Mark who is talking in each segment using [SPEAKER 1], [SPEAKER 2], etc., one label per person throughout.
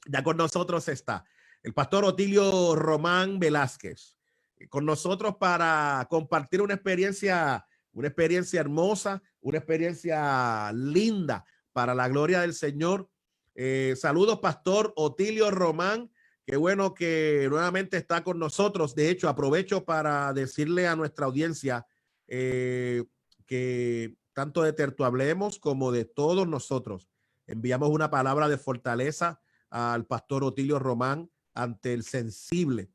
[SPEAKER 1] Ya con nosotros está el pastor Otilio Román Velázquez, con nosotros para compartir una experiencia hermosa, una experiencia linda para la gloria del Señor. Saludos, pastor Otilio Román. Qué bueno que nuevamente está con nosotros. De hecho, aprovecho para decirle a nuestra audiencia que tanto de Tertu Hablemos como de todos nosotros enviamos una palabra de fortaleza al pastor Otilio Román ante el sensible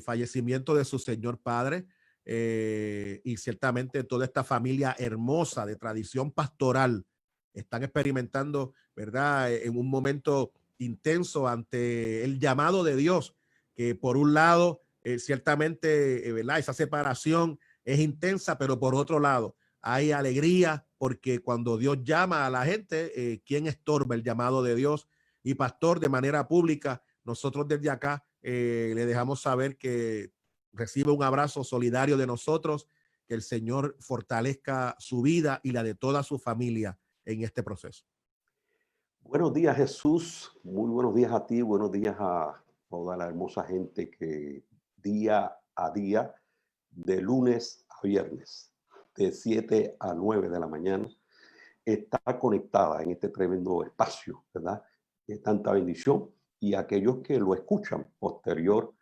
[SPEAKER 1] fallecimiento de su señor padre, y ciertamente toda esta familia hermosa de tradición pastoral están experimentando, ¿verdad?, en un momento intenso ante el llamado de Dios, que por un lado, ciertamente, ¿verdad?, esa separación es intensa, pero por otro lado, hay alegría porque cuando Dios llama a la gente, ¿quién estorba el llamado de Dios? Y pastor, de manera pública, nosotros desde acá le dejamos saber que recibe un abrazo solidario de nosotros, que el Señor fortalezca su vida y la de toda su familia en este proceso.
[SPEAKER 2] Buenos días, Jesús. Muy buenos días a ti, buenos días a toda la hermosa gente que día a día, de lunes a viernes, de 7 a 9 de la mañana, está conectada en este tremendo espacio, ¿verdad? De tanta bendición, y aquellos que lo escuchan posterior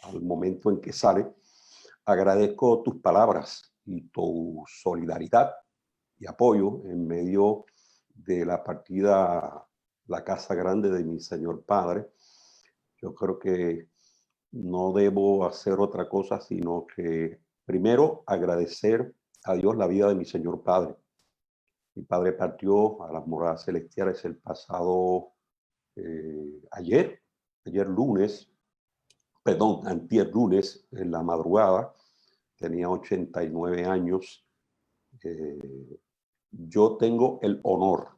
[SPEAKER 2] al momento en que sale, agradezco tus palabras y tu solidaridad y apoyo en medio de la partida, la casa grande de mi señor padre. Yo creo que no debo hacer otra cosa sino que primero agradecer a Dios la vida de mi señor padre. Mi padre partió a las moradas celestiales el pasado ayer lunes, perdón, antier lunes, en la madrugada. Tenía 89 años. Yo tengo el honor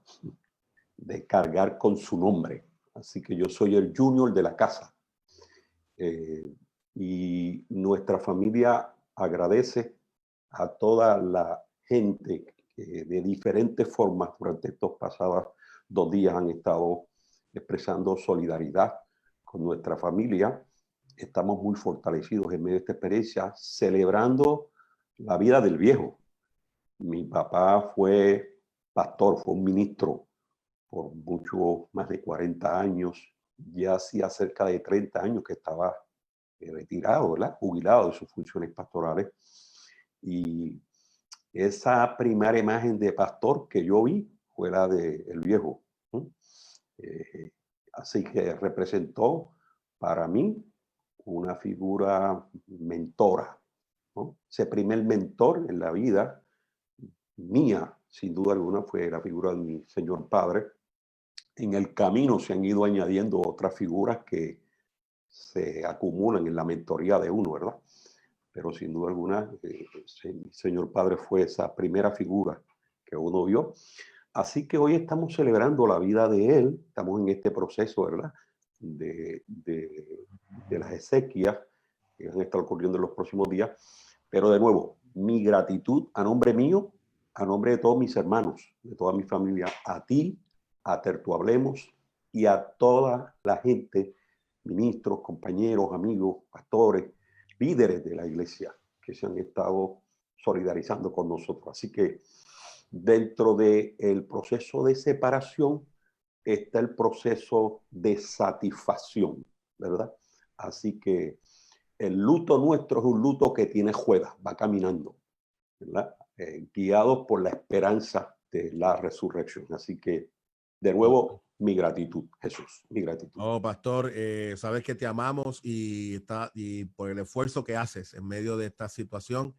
[SPEAKER 2] de cargar con su nombre, así que yo soy el junior de la casa. Y nuestra familia agradece a toda la gente que de diferentes formas durante estos pasados 2 días han estado expresando solidaridad con nuestra familia. Estamos muy fortalecidos en medio de esta experiencia, celebrando la vida del viejo. Mi papá fue pastor, fue un ministro por mucho más de 40 años. Ya hacía cerca de 30 años que estaba retirado, ¿verdad?, jubilado de sus funciones pastorales. Y esa primera imagen de pastor que yo vi fue la del viejo. Así que representó para mí una figura mentora, ¿no? Ese primer mentor en la vida mía, sin duda alguna, fue la figura de mi señor padre. En el camino se han ido añadiendo otras figuras que se acumulan en la mentoría de uno, ¿verdad? Pero sin duda alguna, mi señor padre fue esa primera figura que uno vio. Así que hoy estamos celebrando la vida de él, estamos en este proceso, ¿verdad?, de las exequias que van a estar ocurriendo en los próximos días. Pero de nuevo, mi gratitud a nombre mío, a nombre de todos mis hermanos, de toda mi familia, a ti, a Tertu Hablemos y a toda la gente, ministros, compañeros, amigos, pastores, líderes de la iglesia que se han estado solidarizando con nosotros. Así que dentro del proceso de separación está el proceso de satisfacción, ¿verdad? Así que el luto nuestro es un luto que tiene juegas, va caminando, ¿verdad? Guiados por la esperanza de la resurrección. Así que, de nuevo, mi gratitud, Jesús, mi gratitud.
[SPEAKER 1] Oh, pastor, sabes que te amamos y por el esfuerzo que haces en medio de esta situación,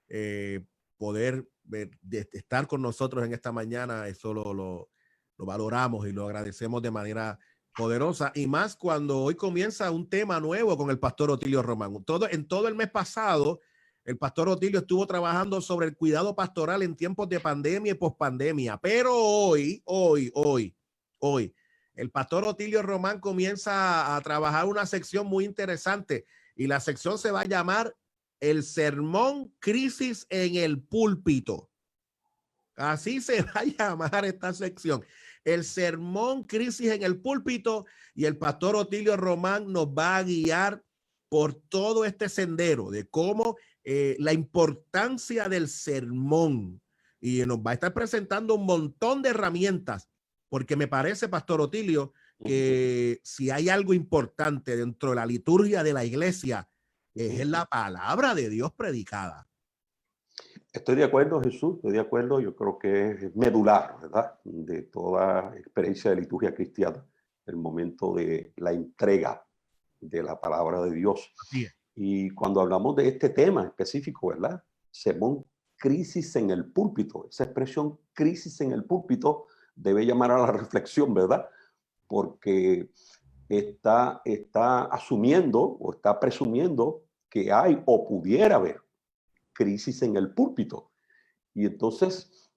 [SPEAKER 1] eh, poder estar con nosotros en esta mañana, eso lo valoramos y lo agradecemos de manera poderosa, y más cuando hoy comienza un tema nuevo con el pastor Otilio Román. En todo el mes pasado, el pastor Otilio estuvo trabajando sobre el cuidado pastoral en tiempos de pandemia y pospandemia, pero hoy, el pastor Otilio Román comienza a trabajar una sección muy interesante, y la sección se va a llamar el sermón crisis en el púlpito. Así se va a llamar esta sección. el sermón Crisis en el Púlpito, y el pastor Otilio Román nos va a guiar por todo este sendero de cómo la importancia del sermón, y nos va a estar presentando un montón de herramientas, porque me parece, pastor Otilio, que si hay algo importante dentro de la liturgia de la iglesia, es la palabra de Dios predicada.
[SPEAKER 2] Estoy de acuerdo, Jesús, estoy de acuerdo. Yo creo que es medular, ¿verdad?, de toda experiencia de liturgia cristiana, el momento de la entrega de la palabra de Dios.
[SPEAKER 1] Así es.
[SPEAKER 2] Y cuando hablamos de este tema específico, ¿verdad?, sermón crisis en el púlpito, esa expresión crisis en el púlpito debe llamar a la reflexión, ¿verdad?, porque está asumiendo o está presumiendo que hay o pudiera haber crisis en el púlpito. Y entonces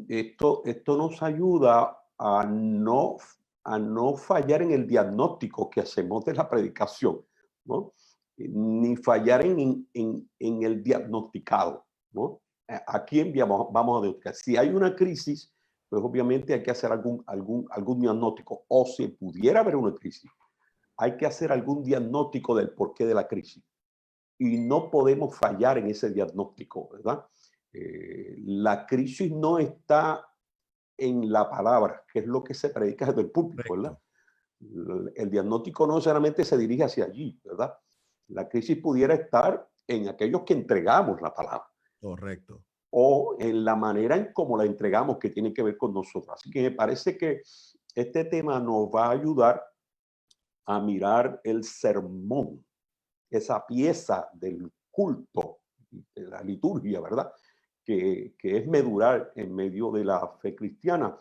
[SPEAKER 2] esto nos ayuda a no fallar en el diagnóstico que hacemos de la predicación, ¿no?, ni fallar en el diagnosticado, ¿no? ¿A quién vamos a diagnosticar? Si hay una crisis, pues obviamente hay que hacer algún diagnóstico, o si pudiera haber una crisis, hay que hacer algún diagnóstico del porqué de la crisis. Y no podemos fallar en ese diagnóstico, ¿verdad? La crisis no está en la palabra, que es lo que se predica desde el púlpito, ¿verdad? El diagnóstico no necesariamente se dirige hacia allí, ¿verdad? La crisis pudiera estar en aquellos que entregamos la palabra.
[SPEAKER 1] Correcto.
[SPEAKER 2] O en la manera en cómo la entregamos, que tiene que ver con nosotros. Así que me parece que este tema nos va a ayudar a mirar el sermón, esa pieza del culto, de la liturgia, ¿verdad?, que es medular en medio de la fe cristiana.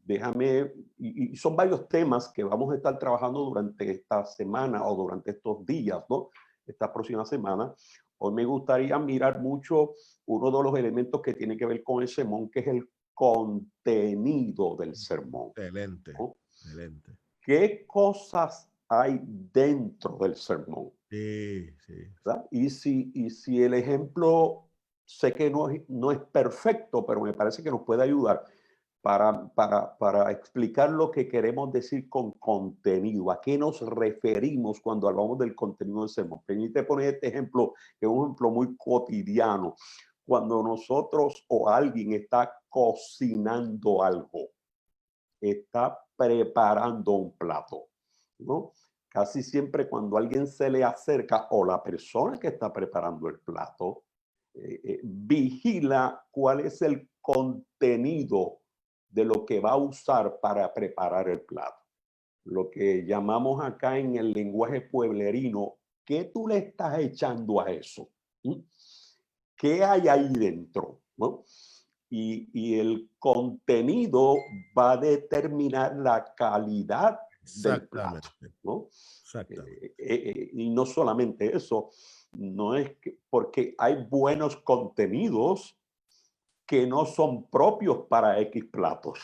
[SPEAKER 2] Déjame, y son varios temas que vamos a estar trabajando durante esta semana o durante estos días, ¿no?, esta próxima semana. Hoy me gustaría mirar mucho uno de los elementos que tiene que ver con el sermón, que es el contenido del sermón.
[SPEAKER 1] Excelente,
[SPEAKER 2] ¿no?
[SPEAKER 1] excelente.
[SPEAKER 2] ¿Qué cosas hay dentro del sermón?
[SPEAKER 1] Sí, sí.
[SPEAKER 2] ¿Verdad? Y si el ejemplo, sé que no es perfecto, pero me parece que nos puede ayudar para explicar lo que queremos decir con contenido. ¿A qué nos referimos cuando hablamos del contenido del sermón? Permíteme poner este ejemplo, que es un ejemplo muy cotidiano. Cuando nosotros o alguien está cocinando algo, está preparando un plato, ¿no? Casi siempre cuando alguien se le acerca, o la persona que está preparando el plato, vigila cuál es el contenido de lo que va a usar para preparar el plato. Lo que llamamos acá en el lenguaje pueblerino, ¿qué tú le estás echando a eso? ¿Mm? ¿Qué hay ahí dentro? ¿No? Y el contenido va a determinar la calidad del plato, ¿no?
[SPEAKER 1] Exactamente.
[SPEAKER 2] Y no solamente eso, no es que, porque hay buenos contenidos que no son propios para X platos,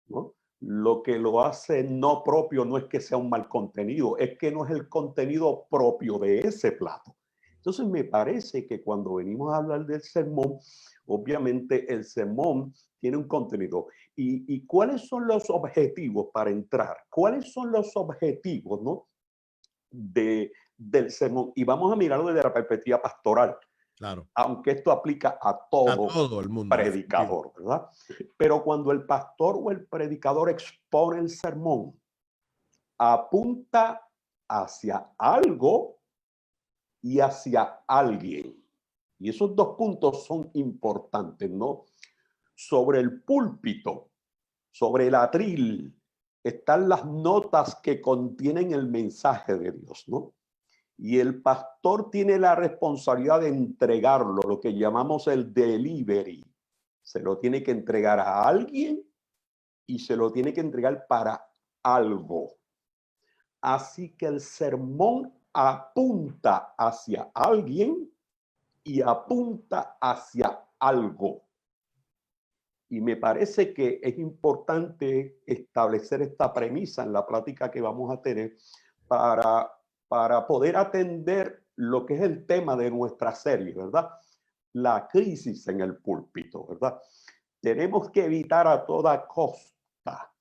[SPEAKER 2] ¿no? Lo que lo hace no propio no es que sea un mal contenido, es que no es el contenido propio de ese plato. Entonces me parece que cuando venimos a hablar del sermón, obviamente el sermón tiene un contenido. ¿Y cuáles son los objetivos para entrar? ¿Cuáles son los objetivos, ¿no?, del sermón? Y vamos a mirarlo desde la perspectiva pastoral.
[SPEAKER 1] Claro.
[SPEAKER 2] Aunque esto aplica a
[SPEAKER 1] todo el mundo,
[SPEAKER 2] predicador, ¿verdad? Pero cuando el pastor o el predicador expone el sermón, apunta hacia algo y hacia alguien. Y esos dos puntos son importantes, ¿no? Sobre el púlpito, sobre el atril, están las notas que contienen el mensaje de Dios, ¿no? Y el pastor tiene la responsabilidad de entregarlo, lo que llamamos el delivery. Se lo tiene que entregar a alguien y se lo tiene que entregar para algo. Así que el sermón apunta hacia alguien y apunta hacia algo. Y me parece que es importante establecer esta premisa en la plática que vamos a tener para poder atender lo que es el tema de nuestra serie, ¿verdad? La crisis en el púlpito, ¿verdad? Tenemos que evitar a toda costa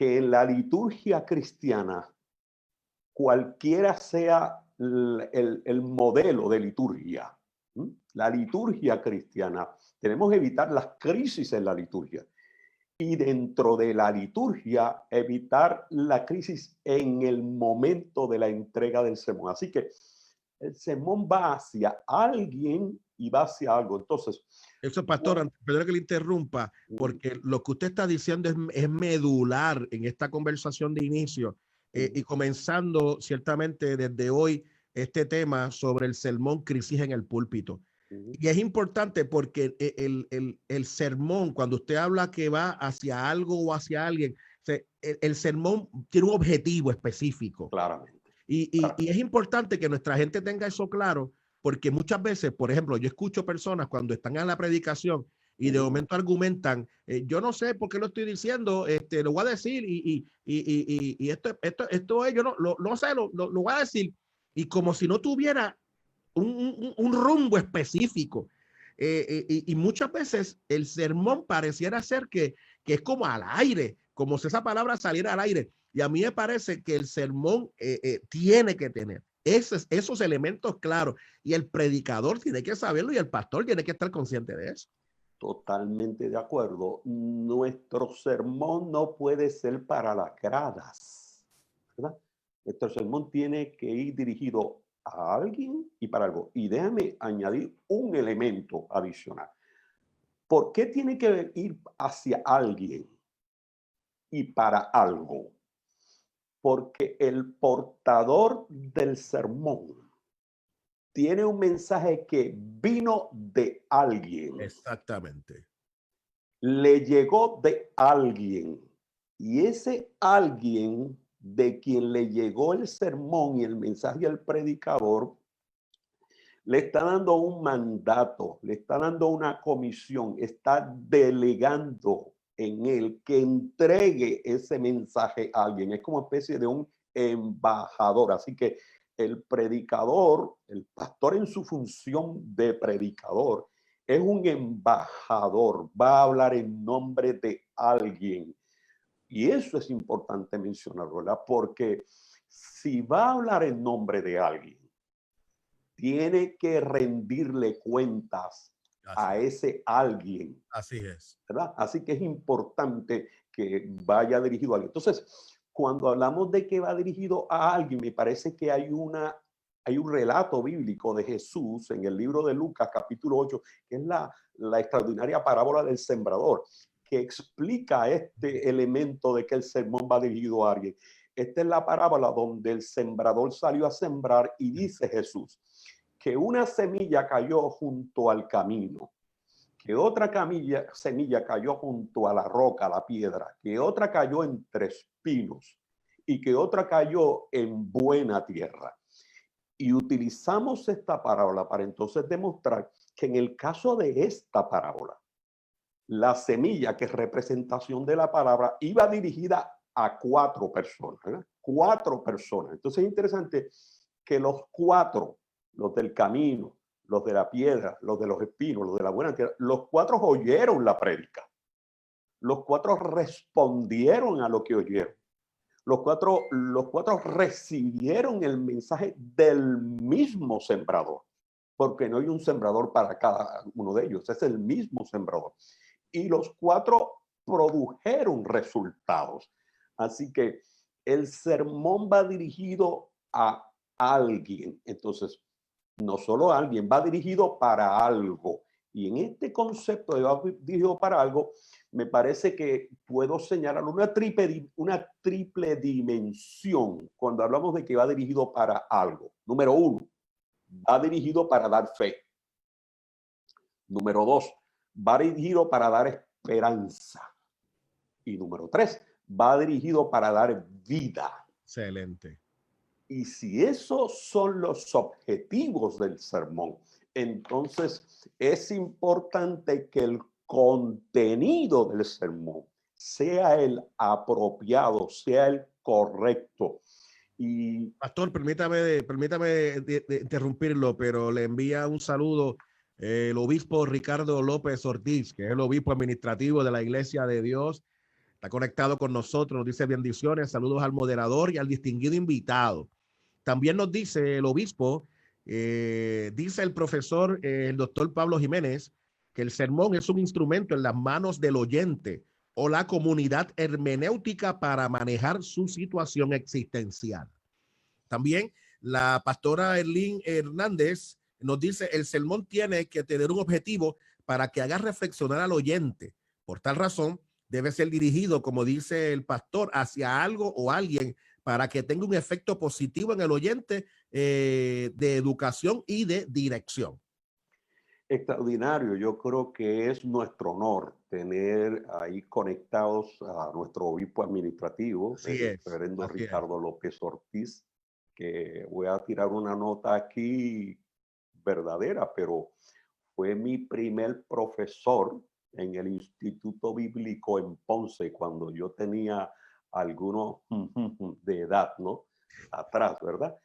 [SPEAKER 2] que en la liturgia cristiana, cualquiera sea el modelo de liturgia, la liturgia cristiana, tenemos que evitar las crisis en la liturgia. Y dentro de la liturgia, evitar la crisis en el momento de la entrega del sermón. Así que el sermón va hacia alguien y va hacia algo. Entonces,
[SPEAKER 1] eso, pastor, perdón que le interrumpa, porque lo que usted está diciendo es medular en esta conversación de inicio, y comenzando ciertamente desde hoy este tema sobre el sermón crisis en el púlpito. Y es importante porque el sermón, cuando usted habla que va hacia algo o hacia alguien, el sermón tiene un objetivo específico.
[SPEAKER 2] Claramente.
[SPEAKER 1] Y es importante que nuestra gente tenga eso claro, porque muchas veces, por ejemplo, yo escucho personas cuando están en la predicación y de momento argumentan, yo no sé por qué lo estoy diciendo, lo voy a decir y esto es, yo no sé, lo voy a decir, y como si no tuviera un rumbo específico. Y muchas veces el sermón pareciera ser que es como al aire, como si esa palabra saliera al aire. Y a mí me parece que el sermón tiene que tener esos elementos claros, y el predicador tiene que saberlo y el pastor tiene que estar consciente de eso.
[SPEAKER 2] Totalmente de acuerdo. Nuestro sermón no puede ser para las gradas, ¿verdad? Nuestro sermón tiene que ir dirigido a alguien y para algo. Y déjame añadir un elemento adicional. ¿Por qué tiene que ir hacia alguien y para algo? Porque el portador del sermón tiene un mensaje que vino de alguien.
[SPEAKER 1] Exactamente.
[SPEAKER 2] Le llegó de alguien. Y ese alguien de quien le llegó el sermón y el mensaje al predicador, le está dando un mandato, le está dando una comisión, está delegando en él que entregue ese mensaje a alguien. Es como una especie de un embajador. Así que el predicador, el pastor en su función de predicador, es un embajador, va a hablar en nombre de alguien. Y eso es importante mencionarlo, ¿verdad? Porque si va a hablar en nombre de alguien, tiene que rendirle cuentas a ese alguien.
[SPEAKER 1] Así es.
[SPEAKER 2] ¿Verdad? Así que es importante que vaya dirigido a alguien. Entonces, cuando hablamos de que va dirigido a alguien, me parece que hay un relato bíblico de Jesús en el libro de Lucas, capítulo 8, que es la extraordinaria parábola del sembrador, que explica este elemento de que el sermón va dirigido a alguien. Esta es la parábola donde el sembrador salió a sembrar y dice Jesús que una semilla cayó junto al camino, que otra semilla cayó junto a la roca, a la piedra, que otra cayó entre espinos y que otra cayó en buena tierra. Y utilizamos esta parábola para entonces demostrar que en el caso de esta parábola, la semilla, que es representación de la palabra, iba dirigida a 4 personas, ¿verdad? 4 personas. Entonces es interesante que los 4, los del camino, los de la piedra, los de los espinos, los de la buena tierra, los 4 oyeron la prédica. Los 4 respondieron a lo que oyeron. Los cuatro recibieron el mensaje del mismo sembrador, porque no hay un sembrador para cada uno de ellos, es el mismo sembrador. Y los 4 produjeron resultados. Así que el sermón va dirigido a alguien. Entonces, no solo a alguien, va dirigido para algo. Y en este concepto de va dirigido para algo, me parece que puedo señalar una triple dimensión cuando hablamos de que va dirigido para algo. Número 1, va dirigido para dar fe. Número 2, va dirigido para dar esperanza. Y número 3, va dirigido para dar vida.
[SPEAKER 1] Excelente.
[SPEAKER 2] Y si esos son los objetivos del sermón, entonces es importante que el contenido del sermón sea el apropiado, sea el correcto. Y
[SPEAKER 1] pastor, permítame interrumpirlo, pero le envía un saludo el obispo Ricardo López Ortiz, que es el obispo administrativo de la Iglesia de Dios Está conectado con nosotros, nos dice bendiciones, saludos al moderador y al distinguido invitado. También nos dice el obispo, dice el profesor, el doctor Pablo Jiménez, que el sermón es un instrumento en las manos del oyente o la comunidad hermenéutica para manejar su situación existencial. También la pastora Erlín Hernández nos dice, el sermón tiene que tener un objetivo para que haga reflexionar al oyente. Por tal razón, debe ser dirigido, como dice el pastor, hacia algo o alguien para que tenga un efecto positivo en el oyente, de educación y de dirección.
[SPEAKER 2] Extraordinario, yo creo que es nuestro honor tener ahí conectados a nuestro obispo administrativo, el reverendo Ricardo López Ortiz, que voy a tirar una nota aquí verdadera, pero fue mi primer profesor en el Instituto Bíblico en Ponce cuando yo tenía algunos de edad, ¿no? Atrás, ¿verdad?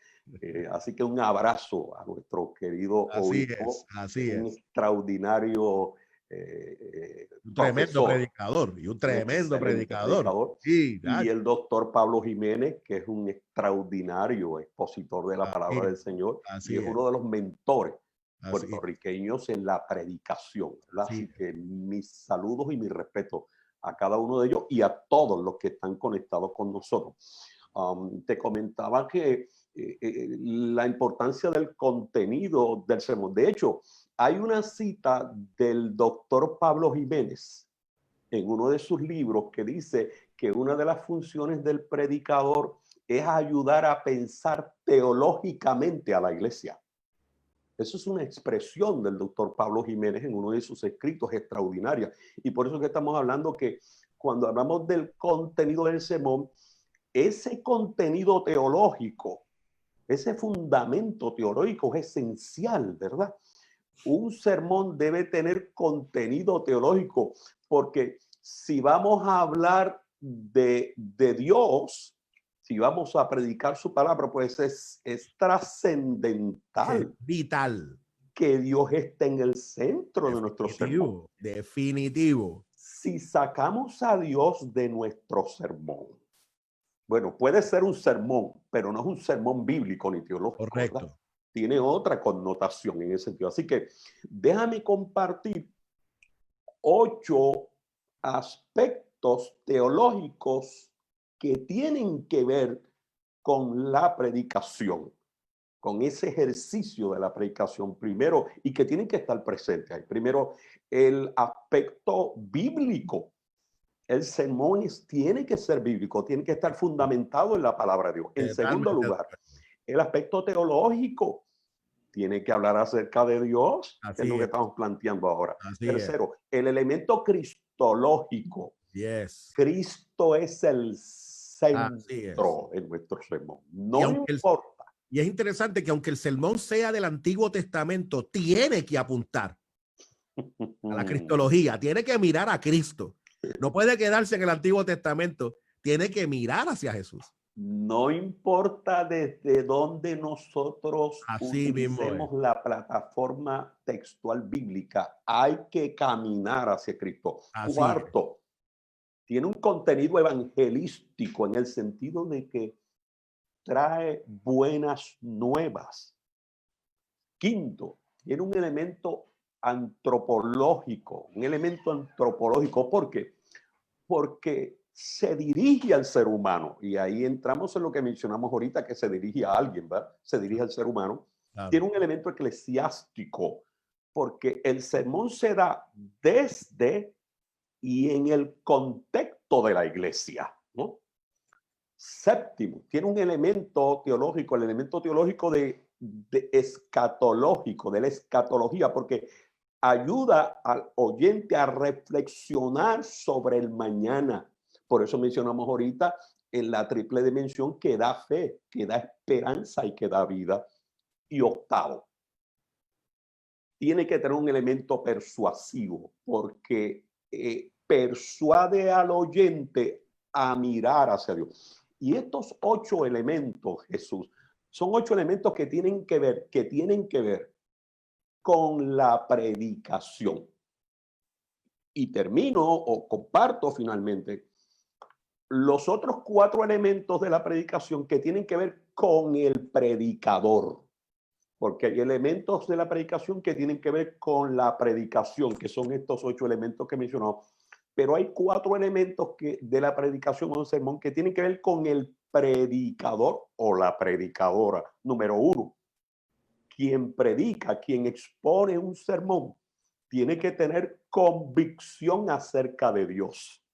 [SPEAKER 2] Así que un abrazo a nuestro querido obispo, un extraordinario
[SPEAKER 1] un tremendo predicador y un tremendo predicador.
[SPEAKER 2] Sí, y el doctor Pablo Jiménez, que es un extraordinario expositor de la palabra del Señor y es uno de los mentores puertorriqueños en la predicación, ¿verdad? Así que mis saludos y mi respeto a cada uno de ellos y a todos los que están conectados con nosotros. Te comentaba que la importancia del contenido del sermón. De hecho, hay una cita del doctor Pablo Jiménez en uno de sus libros que dice que una de las funciones del predicador es ayudar a pensar teológicamente a la iglesia. Eso es una expresión del doctor Pablo Jiménez en uno de sus escritos extraordinarios. Y por eso que estamos hablando que cuando hablamos del contenido del sermón, ese contenido teológico, ese fundamento teológico es esencial, ¿verdad? Un sermón debe tener contenido teológico, porque si vamos a hablar de Dios, si vamos a predicar su palabra, pues es trascendental.
[SPEAKER 1] Vital.
[SPEAKER 2] Que Dios esté en el centro de nuestro sermón.
[SPEAKER 1] Definitivo.
[SPEAKER 2] Si sacamos a Dios de nuestro sermón, bueno, puede ser un sermón, pero no es un sermón bíblico ni teológico.
[SPEAKER 1] Correcto.
[SPEAKER 2] ¿Verdad? Tiene otra connotación en ese sentido. Así que déjame compartir 8 aspectos teológicos que tienen que ver con la predicación, con ese ejercicio de la predicación primero y que tienen que estar presentes ahí. Primero, el aspecto bíblico. El sermón tiene que ser bíblico, tiene que estar fundamentado en la palabra de Dios. En segundo lugar, el aspecto teológico. Tiene que hablar acerca de Dios, que es lo que estamos planteando ahora. Tercero, el elemento cristológico. Cristo es el centro en nuestro sermón. No importa.
[SPEAKER 1] Y es interesante que aunque el sermón sea del Antiguo Testamento, tiene que apuntar a la cristología, tiene que mirar a Cristo. No puede quedarse en el Antiguo Testamento, tiene que mirar hacia Jesús.
[SPEAKER 2] No importa desde dónde nosotros utilicemos la plataforma textual bíblica, hay que caminar hacia Cristo. Cuarto, tiene un contenido evangelístico en el sentido de que trae buenas nuevas. Quinto, tiene un elemento antropológico, ¿Por qué? Porque se dirige al ser humano, y ahí entramos en lo que mencionamos ahorita, que se dirige a alguien, ¿verdad? Se dirige al ser humano. Claro. Tiene un elemento eclesiástico, porque el sermón se da desde y en el contexto de la iglesia, ¿no? Séptimo, tiene un elemento teológico, el elemento teológico de escatológico, de la escatología, porque ayuda al oyente a reflexionar sobre el mañana. Por eso mencionamos ahorita en la triple dimensión que da fe, que da esperanza y que da vida. Y octavo, tiene que tener un elemento persuasivo, porque persuade al oyente a mirar hacia Dios. Y estos 8 elementos, Jesús, son 8 elementos que tienen que ver con la predicación. Y termino o comparto finalmente los otros 4 elementos de la predicación que tienen que ver con el predicador, porque hay elementos de la predicación que tienen que ver con la predicación, que son estos 8 elementos que he mencionado, pero hay 4 elementos de la predicación o un sermón que tienen que ver con el predicador o la predicadora. Número 1, quien predica, quien expone un sermón, tiene que tener convicción acerca de Dios,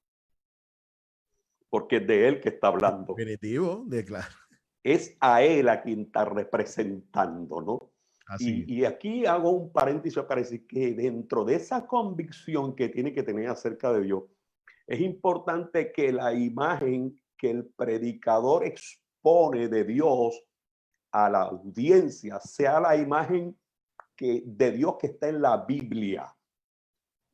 [SPEAKER 2] porque es de él que está hablando.
[SPEAKER 1] Definitivo, de claro.
[SPEAKER 2] Es a él a quien está representando, ¿no?
[SPEAKER 1] Así.
[SPEAKER 2] Y aquí hago un paréntesis para decir que dentro de esa convicción que tiene que tener acerca de Dios, es importante que la imagen que el predicador expone de Dios a la audiencia sea la imagen de Dios que está en la Biblia.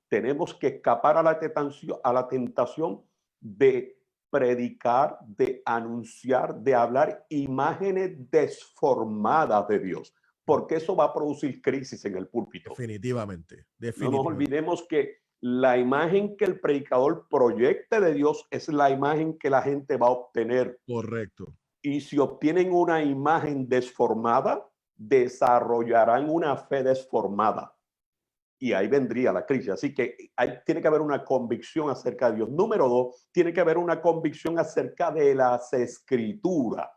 [SPEAKER 2] Tenemos que escapar a la tentación de predicar, de anunciar, de hablar imágenes desformadas de Dios, porque eso va a producir crisis en el púlpito.
[SPEAKER 1] Definitivamente,
[SPEAKER 2] No nos
[SPEAKER 1] definitivamente.
[SPEAKER 2] olvidemos que la imagen que el predicador proyecte de Dios es la imagen que la gente va a obtener.
[SPEAKER 1] Correcto.
[SPEAKER 2] Y si obtienen una imagen desformada, desarrollarán una fe desformada. Y ahí vendría la crisis. Así que tiene que haber una convicción acerca de Dios. Número 2, tiene que haber una convicción acerca de las escrituras.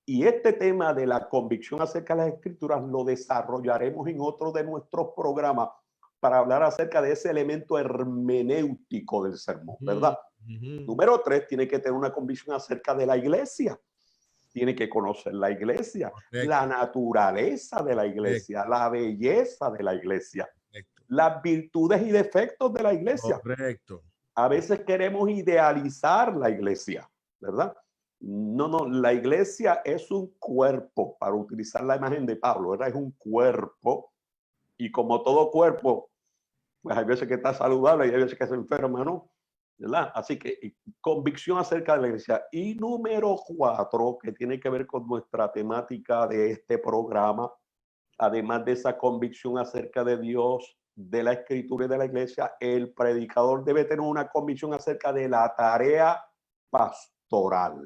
[SPEAKER 2] Y este tema de la convicción acerca de las escrituras lo desarrollaremos en otro de nuestros programas para hablar acerca de ese elemento hermenéutico del sermón, ¿verdad? Número 3, tiene que tener una convicción acerca de la iglesia. Tiene que conocer la iglesia, la naturaleza de la iglesia, la belleza de la iglesia, las virtudes y defectos de la iglesia.
[SPEAKER 1] Correcto.
[SPEAKER 2] A veces queremos idealizar la iglesia, ¿verdad? No, la iglesia es un cuerpo, para utilizar la imagen de Pablo, ¿verdad? Es un cuerpo, y como todo cuerpo, pues hay veces que está saludable y hay veces que se enferma, ¿no? ¿Verdad? Así que convicción acerca de la iglesia. Y número 4, que tiene que ver con nuestra temática de este programa, además de esa convicción acerca de Dios, de la escritura y de la iglesia, el predicador debe tener una convicción acerca de la tarea pastoral,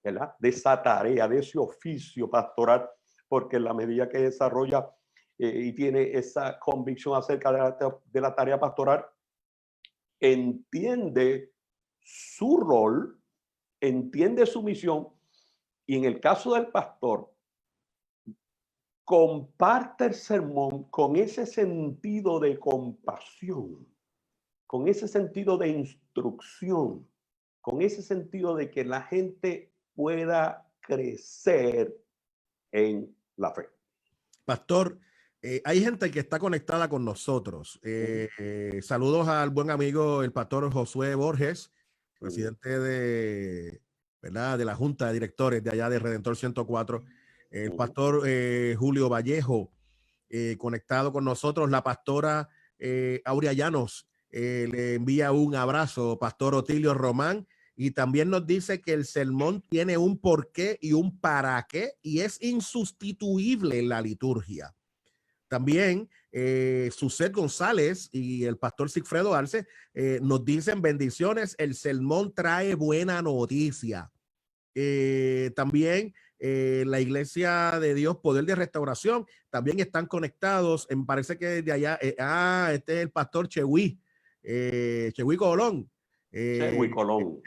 [SPEAKER 2] ¿verdad? De esa tarea, de ese oficio pastoral, porque en la medida que desarrolla y tiene esa convicción acerca de la tarea pastoral, entiende su rol, entiende su misión, y en el caso del pastor, comparte el sermón con ese sentido de compasión, con ese sentido de instrucción, con ese sentido de que la gente pueda crecer en la fe.
[SPEAKER 1] Pastor, hay gente que está conectada con nosotros. Saludos al buen amigo, el pastor Josué Borges, presidente ¿verdad?, de la Junta de Directores de allá de Redentor 104. El pastor Julio Vallejo, conectado con nosotros. La pastora Aurea Llanos le envía un abrazo, pastor Otilio Román. Y también nos dice que el sermón tiene un porqué y un para qué y es insustituible en la liturgia. También Suset González y el pastor Sigfredo Arce nos dicen bendiciones, el sermón trae buena noticia. También la Iglesia de Dios, Poder de Restauración, también están conectados. Me parece que de allá, este es el pastor Chewi Colón.
[SPEAKER 2] Chewi Colón.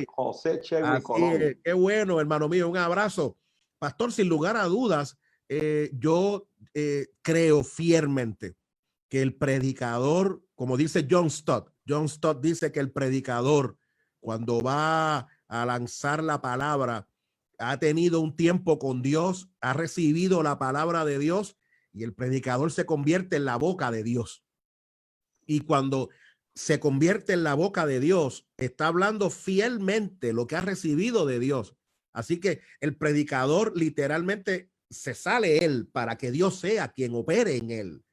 [SPEAKER 1] José
[SPEAKER 2] Chewi Colón.
[SPEAKER 1] Qué bueno, hermano mío, un abrazo. Pastor, sin lugar a dudas, yo creo fielmente que el predicador, como dice John Stott dice que el predicador, cuando va a lanzar la palabra, ha tenido un tiempo con Dios, ha recibido la palabra de Dios y el predicador se convierte en la boca de Dios. Y cuando se convierte en la boca de Dios, está hablando fielmente lo que ha recibido de Dios. Así que el predicador literalmente se sale él para que Dios sea quien opere en él.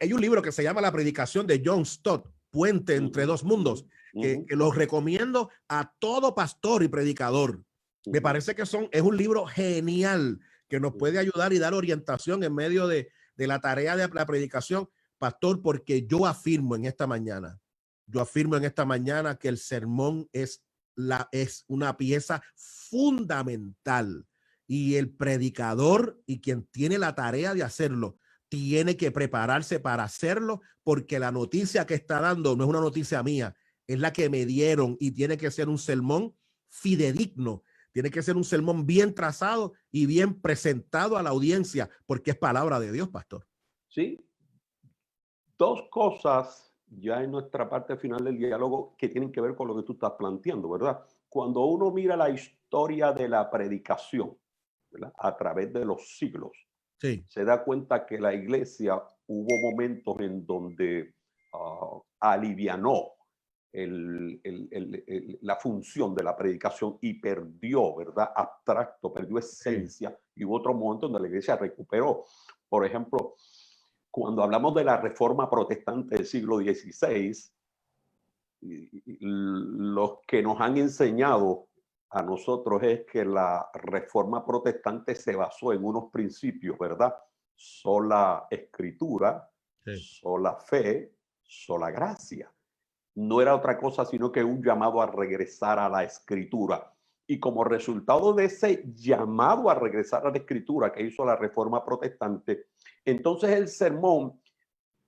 [SPEAKER 1] Hay un libro que se llama La Predicación de John Stott, Puente entre dos mundos, que lo recomiendo a todo pastor y predicador. Me parece que es un libro genial que nos puede ayudar y dar orientación en medio de la tarea de la predicación. Pastor, porque yo afirmo en esta mañana, Yo afirmo en esta mañana que el sermón es una pieza fundamental y el predicador y quien tiene la tarea de hacerlo tiene que prepararse para hacerlo, porque la noticia que está dando no es una noticia mía, es la que me dieron, y tiene que ser un sermón fidedigno, tiene que ser un sermón bien trazado y bien presentado a la audiencia, porque es palabra de Dios, pastor.
[SPEAKER 2] Sí, dos cosas ya en nuestra parte final del diálogo que tienen que ver con lo que tú estás planteando, ¿verdad? Cuando uno mira la historia de la predicación, ¿verdad?, a través de los siglos,
[SPEAKER 1] sí,
[SPEAKER 2] se da cuenta que la iglesia hubo momentos en donde alivianó la función de la predicación y perdió, ¿verdad?, abstracto, perdió esencia, y hubo otro momento donde la iglesia recuperó. Por ejemplo, cuando hablamos de la reforma protestante del siglo XVI, los que nos han enseñado a nosotros es que la reforma protestante se basó en unos principios, ¿verdad? Sola escritura, sola fe, sola gracia. No era otra cosa sino que un llamado a regresar a la escritura. Y como resultado de ese llamado a regresar a la escritura que hizo la reforma protestante, entonces el sermón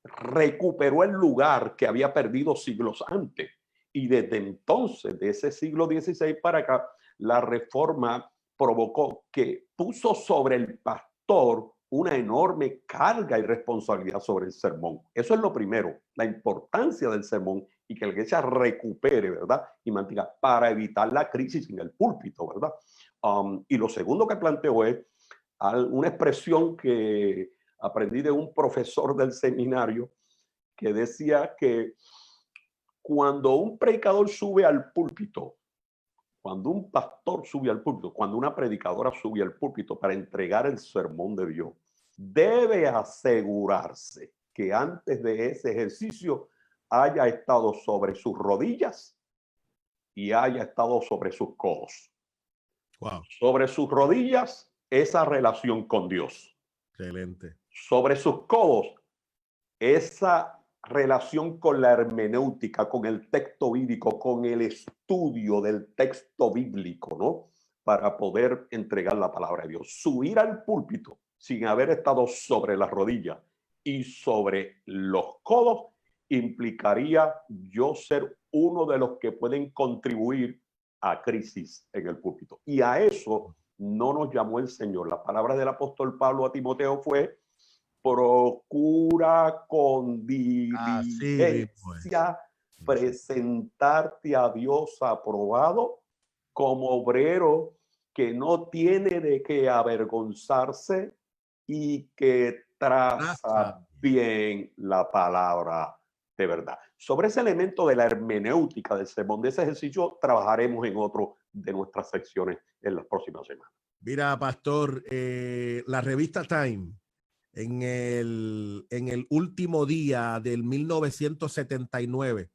[SPEAKER 2] recuperó el lugar que había perdido siglos antes. Y desde entonces, de ese siglo XVI para acá, la reforma provocó que puso sobre el pastor una enorme carga y responsabilidad sobre el sermón. Eso es lo primero, la importancia del sermón, y que la iglesia recupere, ¿verdad?, y mantenga, para evitar la crisis en el púlpito, ¿verdad? Y lo segundo que planteo es una expresión que aprendí de un profesor del seminario, que decía que cuando un predicador sube al púlpito, cuando un pastor sube al púlpito, cuando una predicadora sube al púlpito para entregar el sermón de Dios, debe asegurarse que antes de ese ejercicio haya estado sobre sus rodillas y haya estado sobre sus codos.
[SPEAKER 1] Wow.
[SPEAKER 2] Sobre sus rodillas, esa relación con Dios.
[SPEAKER 1] Excelente.
[SPEAKER 2] Sobre sus codos, esa relación con la hermenéutica, con el texto bíblico, con el estudio del texto bíblico, ¿no?, para poder entregar la palabra de Dios. Subir al púlpito sin haber estado sobre las rodillas y sobre los codos implicaría yo ser uno de los que pueden contribuir a crisis en el púlpito. Y a eso no nos llamó el Señor. La palabra del apóstol Pablo a Timoteo fue: procura con diligencia presentarte a Dios aprobado, como obrero que no tiene de qué avergonzarse y que traza bien la palabra de verdad. Sobre ese elemento de la hermenéutica del sermón, de ese ejercicio, trabajaremos en otro de nuestras secciones en las próximas semanas.
[SPEAKER 1] Mira, pastor, la revista Time, en el último día del 1979,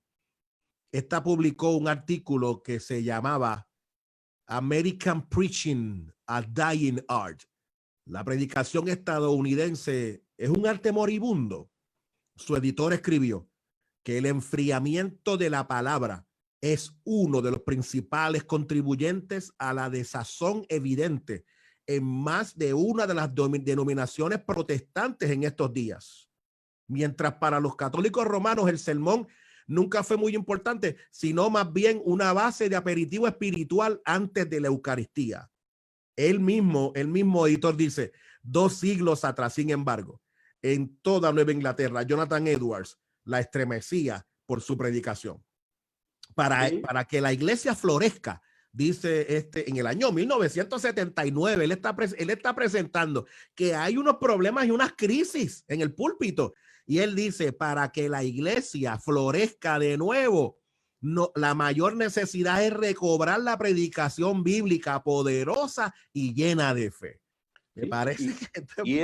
[SPEAKER 1] esta publicó un artículo que se llamaba American Preaching, a Dying Art. La predicación estadounidense es un arte moribundo. Su editor escribió que el enfriamiento de la palabra es uno de los principales contribuyentes a la desazón evidente en más de una de las denominaciones protestantes en estos días. Mientras para los católicos romanos el sermón nunca fue muy importante, sino más bien una base de aperitivo espiritual antes de la Eucaristía. El mismo editor dice: 2 siglos atrás, sin embargo, en toda Nueva Inglaterra, Jonathan Edwards la estremecía por su predicación. Para que la iglesia florezca, dice en el año 1979, él está presentando que hay unos problemas y unas crisis en el púlpito. Y él dice: para que la iglesia florezca de nuevo, no, la mayor necesidad es recobrar la predicación bíblica poderosa y llena de fe. Me parece
[SPEAKER 2] que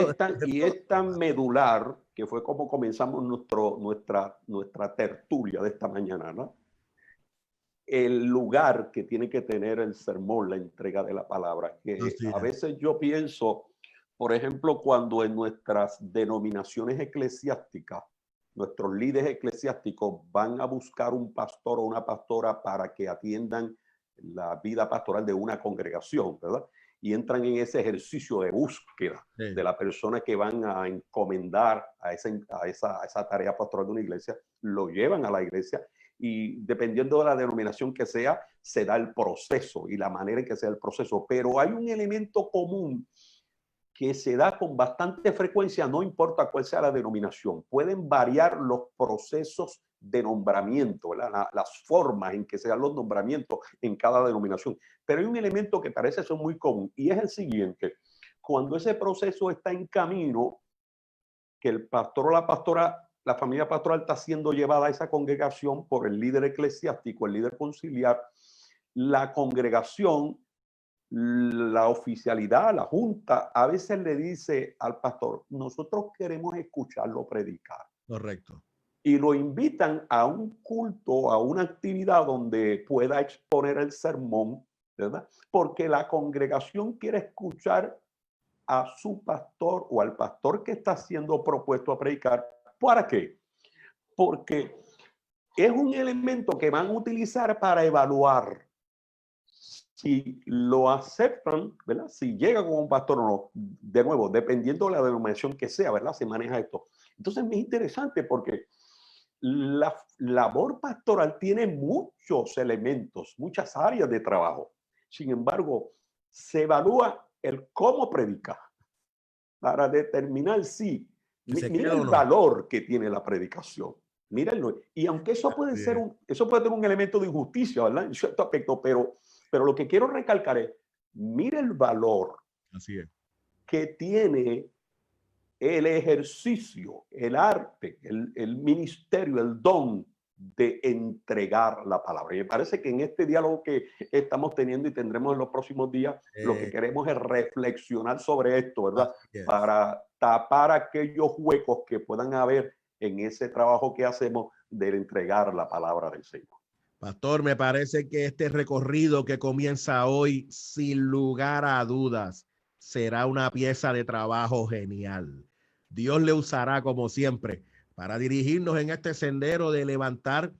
[SPEAKER 2] es tan medular, que fue como comenzamos nuestra tertulia de esta mañana, ¿no? El lugar que tiene que tener el sermón, la entrega de la palabra, que a veces yo pienso, por ejemplo, cuando en nuestras denominaciones eclesiásticas nuestros líderes eclesiásticos van a buscar un pastor o una pastora para que atiendan la vida pastoral de una congregación, ¿verdad? Y entran en ese ejercicio de búsqueda de la persona que van a encomendar a esa tarea pastoral de una iglesia, lo llevan a la iglesia y dependiendo de la denominación que sea, se da el proceso y la manera en que se da el proceso. Pero hay un elemento común que se da con bastante frecuencia, no importa cuál sea la denominación. Pueden variar los procesos de nombramiento, las formas en que se dan los nombramientos en cada denominación. Pero hay un elemento que parece ser muy común y es el siguiente. Cuando ese proceso está en camino, que el pastor o la pastora, la familia pastoral está siendo llevada a esa congregación por el líder eclesiástico, el líder conciliar, la congregación, la oficialidad, la junta, a veces le dice al pastor, nosotros queremos escucharlo predicar.
[SPEAKER 1] Correcto.
[SPEAKER 2] Y lo invitan a un culto, a una actividad donde pueda exponer el sermón, ¿verdad? Porque la congregación quiere escuchar a su pastor o al pastor que está siendo propuesto a predicar. ¿Para qué? Porque es un elemento que van a utilizar para evaluar si lo aceptan, ¿verdad? Si llega como un pastor o no. De nuevo, dependiendo de la denominación que sea, ¿verdad? Se maneja esto. Entonces es interesante porque la labor pastoral tiene muchos elementos, muchas áreas de trabajo. Sin embargo, se evalúa el cómo predicar para determinar si, mira el valor que tiene la predicación. Mírenlo. Y aunque eso puede ser eso puede tener un elemento de injusticia, ¿verdad? En cierto aspecto, pero lo que quiero recalcar es, mira el valor que tiene el ejercicio, el arte, el ministerio, el don de entregar la palabra. Y me parece que en este diálogo que estamos teniendo y tendremos en los próximos días, lo que queremos es reflexionar sobre esto, ¿verdad? Para tapar aquellos huecos que puedan haber en ese trabajo que hacemos de entregar la palabra del Señor.
[SPEAKER 1] Pastor, me parece que este recorrido que comienza hoy, sin lugar a dudas, será una pieza de trabajo genial. Dios le usará, como siempre, para dirigirnos en este sendero de levantar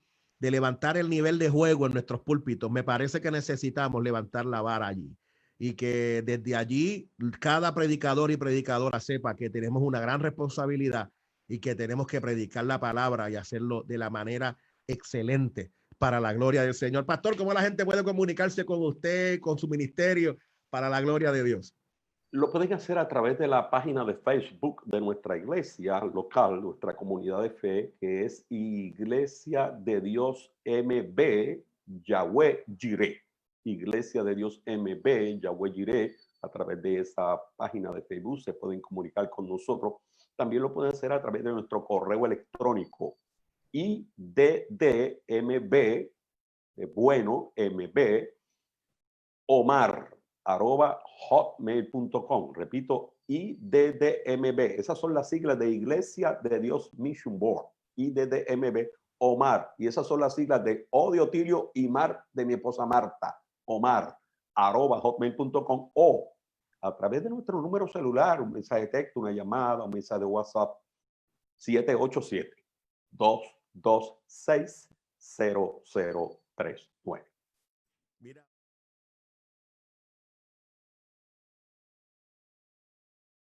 [SPEAKER 1] el nivel de juego en nuestros púlpitos. Me parece que necesitamos levantar la vara allí y que desde allí cada predicador y predicadora sepa que tenemos una gran responsabilidad y que tenemos que predicar la palabra y hacerlo de la manera excelente para la gloria del Señor. Pastor, ¿cómo la gente puede comunicarse con usted, con su ministerio, para la gloria de Dios?
[SPEAKER 2] Lo pueden hacer a través de la página de Facebook de nuestra iglesia local, nuestra comunidad de fe, que es Iglesia de Dios MB Yahweh Jireh. Iglesia de Dios MB Yahweh Jireh. A través de esa página de Facebook se pueden comunicar con nosotros. También lo pueden hacer a través de nuestro correo electrónico IDDMB, bueno, MB, Omar@hotmail.com. Repito, IDDMB. Esas son las siglas de Iglesia de Dios Mission Board. IDDMB, Omar. Y esas son las siglas de O de Otilio y Mar de mi esposa Marta. Omar@hotmail.com o a través de nuestro número celular, un mensaje de texto, una llamada, un mensaje de WhatsApp, 787-226-0039.